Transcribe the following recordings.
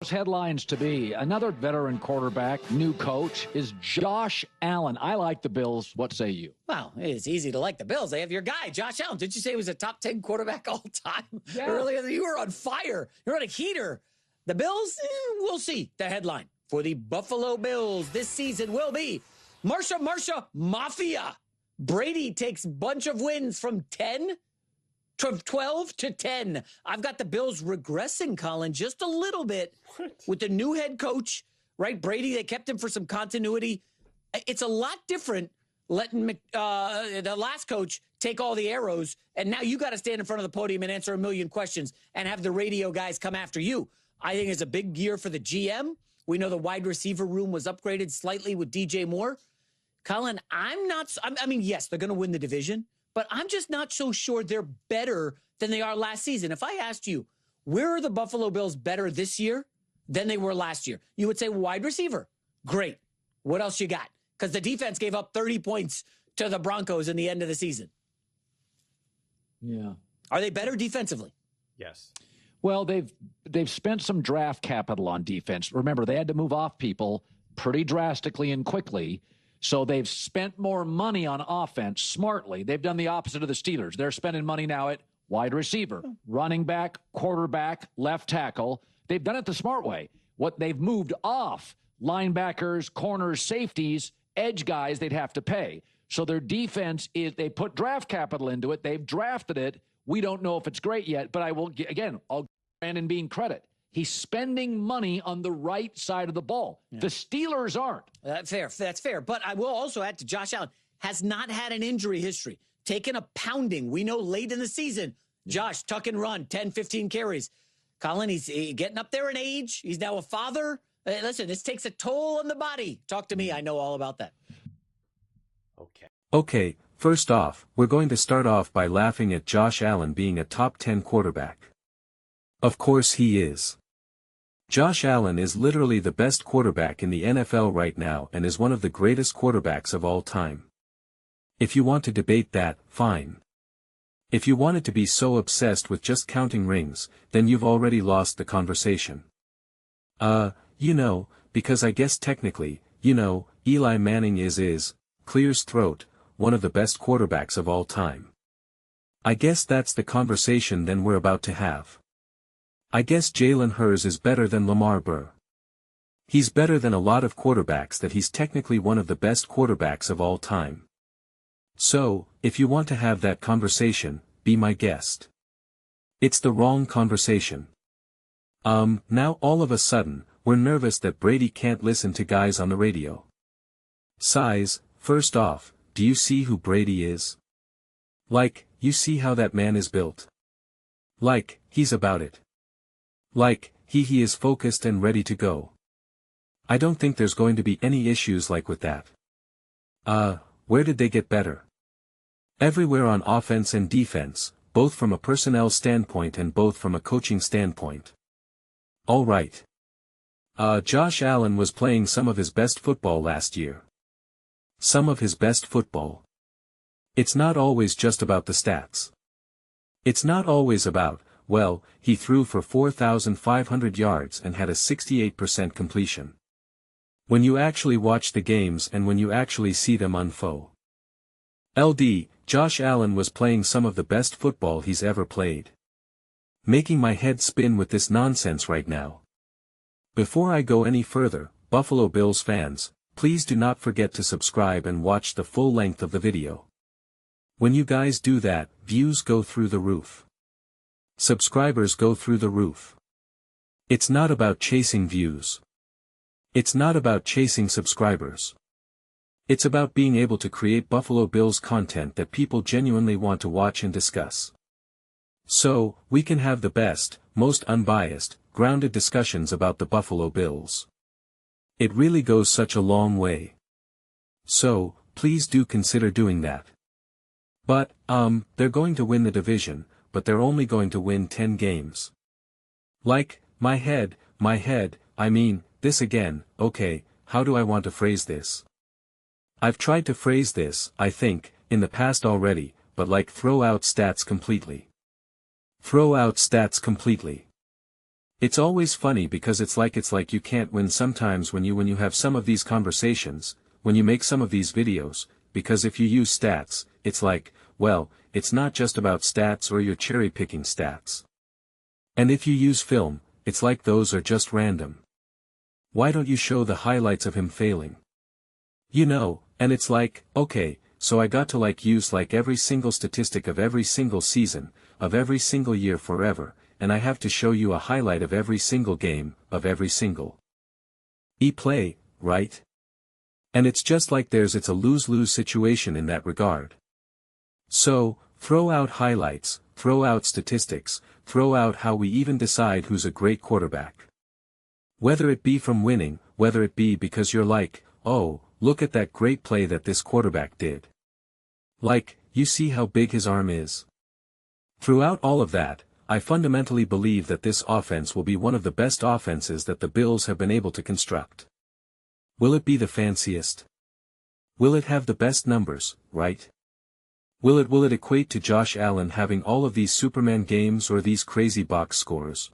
Bills headlines to be another veteran quarterback, new coach, is Josh Allen. I like the Bills. What say you? Well, it's easy to like the Bills. They have your guy, Josh Allen. Did you say he was a top 10 quarterback all time? Yeah. Earlier, you were on fire. You're on a heater. The Bills, we'll see. The headline for the Buffalo Bills this season will be Marsha Mafia. Brady takes bunch of wins from 12 to 10. I've got the Bills regressing, Colin, just a little bit with the new head coach, right? Brady, they kept him for some continuity. It's a lot different letting the last coach take all the arrows, and now you got to stand in front of the podium and answer a million questions and have the radio guys come after you. I think it's a big year for the GM. We know the wide receiver room was upgraded slightly with DJ Moore. Colin, I mean, yes, they're going to win the division, but I'm just not so sure they're better than they are last season. If I asked you, where are the Buffalo Bills better this year than they were last year? You would say wide receiver. Great. What else you got? Because the defense gave up 30 points to the Broncos in the end of the season. Yeah. Are they better defensively? Yes. Well, they've spent some draft capital on defense. Remember, they had to move off people pretty drastically and quickly. So they've spent more money on offense smartly. They've done the opposite of the Steelers. They're spending money now at wide receiver, running back, quarterback, left tackle. They've done it the smart way. What they've moved off, linebackers, corners, safeties, edge guys they'd have to pay. So their defense is, they put draft capital into it. They've drafted it. We don't know if it's great yet, but I'll give Brandon Beane credit. He's spending money on the right side of the ball. Yeah. The Steelers aren't. That's fair. But I will also add to Josh Allen, has not had an injury history. Taken a pounding. We know late in the season, Josh, tuck and run, 10, 15 carries. Colin, he's getting up there in age. He's now a father. Listen, this takes a toll on the body. Talk to me. I know all about that. Okay, first off, we're going to start off by laughing at Josh Allen being a top 10 quarterback. Of course he is. Josh Allen is literally the best quarterback in the NFL right now and is one of the greatest quarterbacks of all time. If you want to debate that, fine. If you wanted to be so obsessed with just counting rings, then you've already lost the conversation. Because I guess technically, Eli Manning is, clears throat, one of the best quarterbacks of all time. I guess that's the conversation then we're about to have. I guess Jalen Hurts is better than Lamar Burr. He's better than a lot of quarterbacks that he's technically one of the best quarterbacks of all time. So, if you want to have that conversation, be my guest. It's the wrong conversation. Now all of a sudden, we're nervous that Brady can't listen to guys on the radio. Size, first off, do you see who Brady is? Like, you see how that man is built? Like, he's about it. Like, he is focused and ready to go. I don't think there's going to be any issues like with that. Where did they get better? Everywhere on offense and defense, both from a personnel standpoint and both from a coaching standpoint. All right. Josh Allen was playing some of his best football last year. Some of his best football. It's not always just about the stats. It's not always about, well, he threw for 4,500 yards and had a 68% completion. When you actually watch the games and when you actually see them unfold. Josh Allen was playing some of the best football he's ever played. Making my head spin with this nonsense right now. Before I go any further, Buffalo Bills fans, please do not forget to subscribe and watch the full length of the video. When you guys do that, views go through the roof. Subscribers go through the roof. It's not about chasing views. It's not about chasing subscribers. It's about being able to create Buffalo Bills content that people genuinely want to watch and discuss. So, we can have the best, most unbiased, grounded discussions about the Buffalo Bills. It really goes such a long way. So, please do consider doing that. But, they're going to win the division, but they're only going to win 10 games. Like, my head, I mean, this again, okay, how do I want to phrase this? I've tried to phrase this, I think, in the past already, but like throw out stats completely. Throw out stats completely. It's always funny because it's like you can't win sometimes when you have some of these conversations, when you make some of these videos, because if you use stats, it's like, well, it's not just about stats or you're cherry-picking stats. And if you use film, it's like those are just random. Why don't you show the highlights of him failing? You know, and it's like, okay, so I got to use every single statistic of every single season, of every single year forever, and I have to show you a highlight of every single game, of every single play, right? And it's just like it's a lose-lose situation in that regard. So, throw out highlights, throw out statistics, throw out how we even decide who's a great quarterback. Whether it be from winning, whether it be because you're like, oh, look at that great play that this quarterback did. You see how big his arm is? Throughout all of that, I fundamentally believe that this offense will be one of the best offenses that the Bills have been able to construct. Will it be the fanciest? Will it have the best numbers, right? Will it equate to Josh Allen having all of these Superman games or these crazy box scores?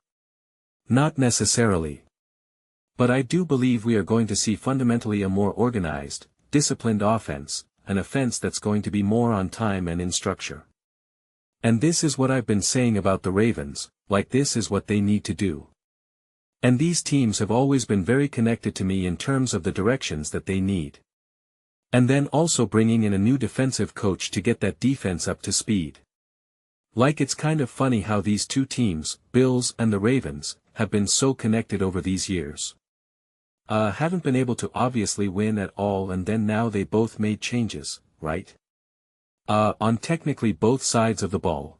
Not necessarily. But I do believe we are going to see fundamentally a more organized, disciplined offense, an offense that's going to be more on time and in structure. And this is what I've been saying about the Ravens, this is what they need to do. And these teams have always been very connected to me in terms of the directions that they need. And then also bringing in a new defensive coach to get that defense up to speed. It's kind of funny how these two teams, Bills and the Ravens, have been so connected over these years. Haven't been able to obviously win at all, and then now they both made changes, right? On technically both sides of the ball.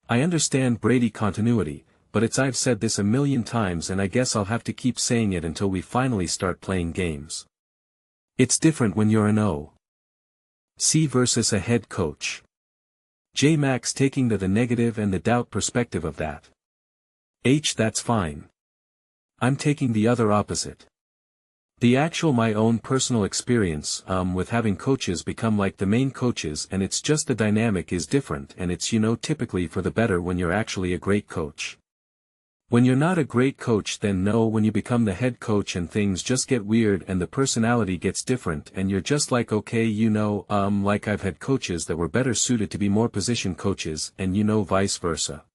I understand Brady continuity, but I've said this a million times and I guess I'll have to keep saying it until we finally start playing games. It's different when you're an OC versus a head coach. J-Max taking the negative and the doubt perspective of that. That's fine. I'm taking the other opposite. The actual my own personal experience with having coaches become the main coaches, and it's just the dynamic is different, and it's typically for the better when you're actually a great coach. When you're not a great coach, then when you become the head coach and things just get weird and the personality gets different and you're just okay, I've had coaches that were better suited to be more position coaches and vice versa.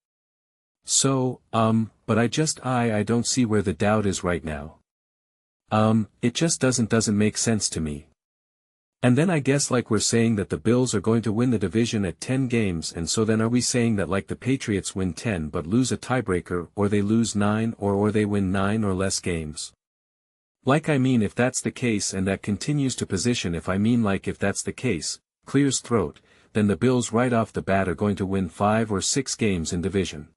So, but I don't see where the doubt is right now. It just doesn't make sense to me. And then I guess we're saying that the Bills are going to win the division at 10 games, and so then are we saying that the Patriots win 10 but lose a tiebreaker, or they lose 9 or they win 9 or less games? If that's the case and that continues to position, if that's the case, clears throat, then the Bills right off the bat are going to win 5 or 6 games in division.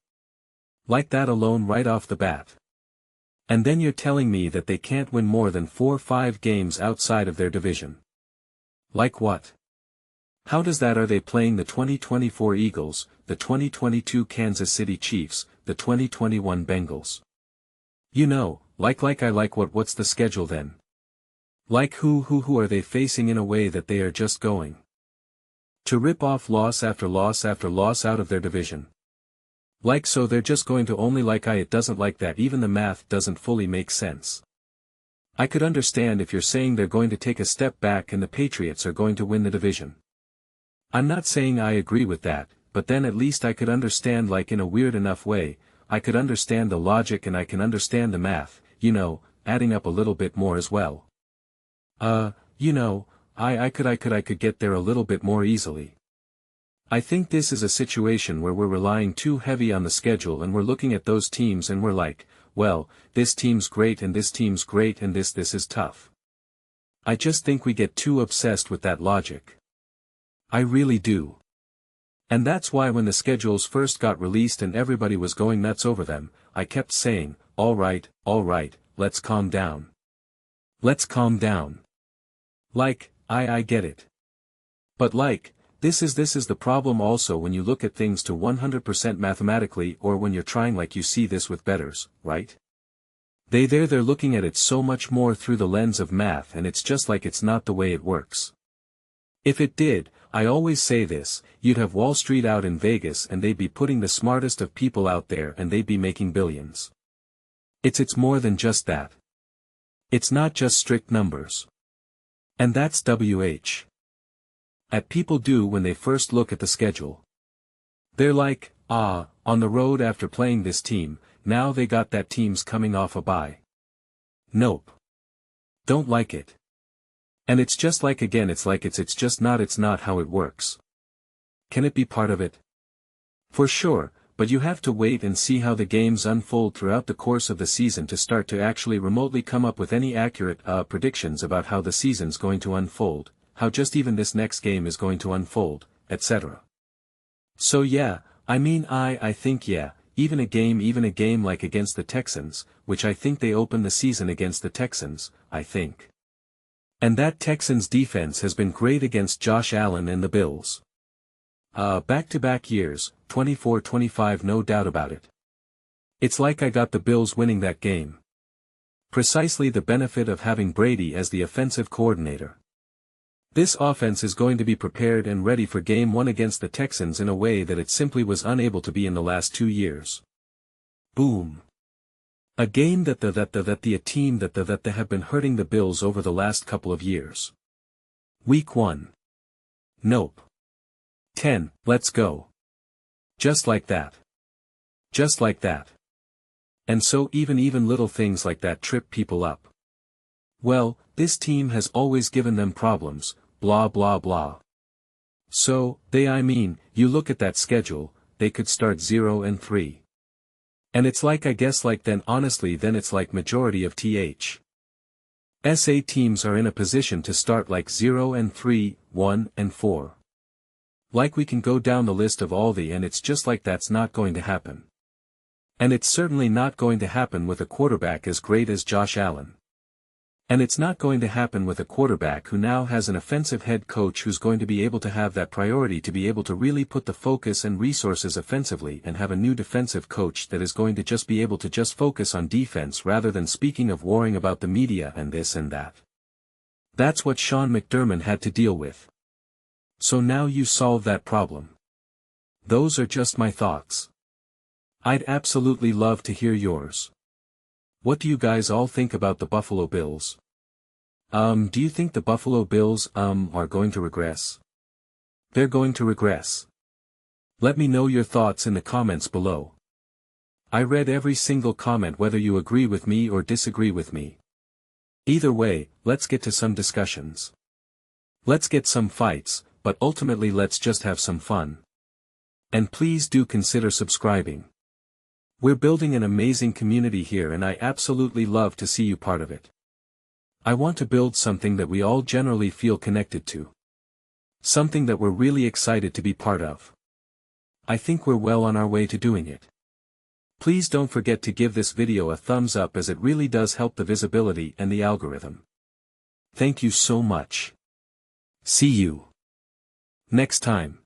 That alone right off the bat. And then you're telling me that they can't win more than 4 or 5 games outside of their division. What? How does that? Are they playing the 2024 Eagles, the 2022 Kansas City Chiefs, the 2021 Bengals? What's the schedule then? Who are they facing in a way that they are just going to rip off loss after loss after loss out of their division? So they're just going to only it doesn't that, even the math doesn't fully make sense. I could understand if you're saying they're going to take a step back and the Patriots are going to win the division. I'm not saying I agree with that, but then at least I could understand in a weird enough way, I could understand the logic and I can understand the math, adding up a little bit more as well. I could get there a little bit more easily. I think this is a situation where we're relying too heavy on the schedule and we're looking at those teams and we're well, this team's great and this team's great and this is tough. I just think we get too obsessed with that logic. I really do. And that's why when the schedules first got released and everybody was going nuts over them, I kept saying, all right, let's calm down. Let's calm down. I get it. But this is the problem also when you look at things to 100% mathematically, or when you're trying you see this with bettors, right? They're looking at it so much more through the lens of math, and it's just it's not the way it works. If it did, I always say this, you'd have Wall Street out in Vegas and they'd be putting the smartest of people out there and they'd be making billions. It's more than just that. It's not just strict numbers. And that's what people do when they first look at the schedule. They're like, on the road after playing this team, now they got that team's coming off a bye. Nope. Don't like it. And it's just like again it's not how it works. Can it be part of it? For sure, but you have to wait and see how the games unfold throughout the course of the season to start to actually remotely come up with any accurate predictions about how the season's going to unfold, how just even this next game is going to unfold, etc. So yeah, I think yeah, even a game like against the Texans, which I think they opened the season against the Texans, I think. And that Texans defense has been great against Josh Allen and the Bills. Back-to-back years, 24-25 no doubt about it. It's like I got the Bills winning that game. Precisely the benefit of having Brady as the offensive coordinator. This offense is going to be prepared and ready for Game 1 against the Texans in a way that it simply was unable to be in the last 2 years. Boom. A game that have been hurting the Bills over the last couple of years. Week 1. Nope. 10, let's go. Just like that. Just like that. And so even little things like that trip people up. Well, this team has always given them problems, blah blah blah. So, you look at that schedule, they could start 0-3. And it's like then it's like majority of SA teams are in a position to start like 0-3, 1-4. Like we can go down the list of all and it's just like that's not going to happen. And it's certainly not going to happen with a quarterback as great as Josh Allen. And it's not going to happen with a quarterback who now has an offensive head coach who's going to be able to have that priority to be able to really put the focus and resources offensively and have a new defensive coach that is going to just be able to just focus on defense rather than speaking of worrying about the media and this and that. That's what Sean McDermott had to deal with. So now you solve that problem. Those are just my thoughts. I'd absolutely love to hear yours. What do you guys all think about the Buffalo Bills? Do you think the Buffalo Bills, are going to regress? They're going to regress. Let me know your thoughts in the comments below. I read every single comment whether you agree with me or disagree with me. Either way, let's get to some discussions. Let's get some fights, but ultimately let's just have some fun. And please do consider subscribing. We're building an amazing community here and I absolutely love to see you part of it. I want to build something that we all generally feel connected to. Something that we're really excited to be part of. I think we're well on our way to doing it. Please don't forget to give this video a thumbs up as it really does help the visibility and the algorithm. Thank you so much. See you next time.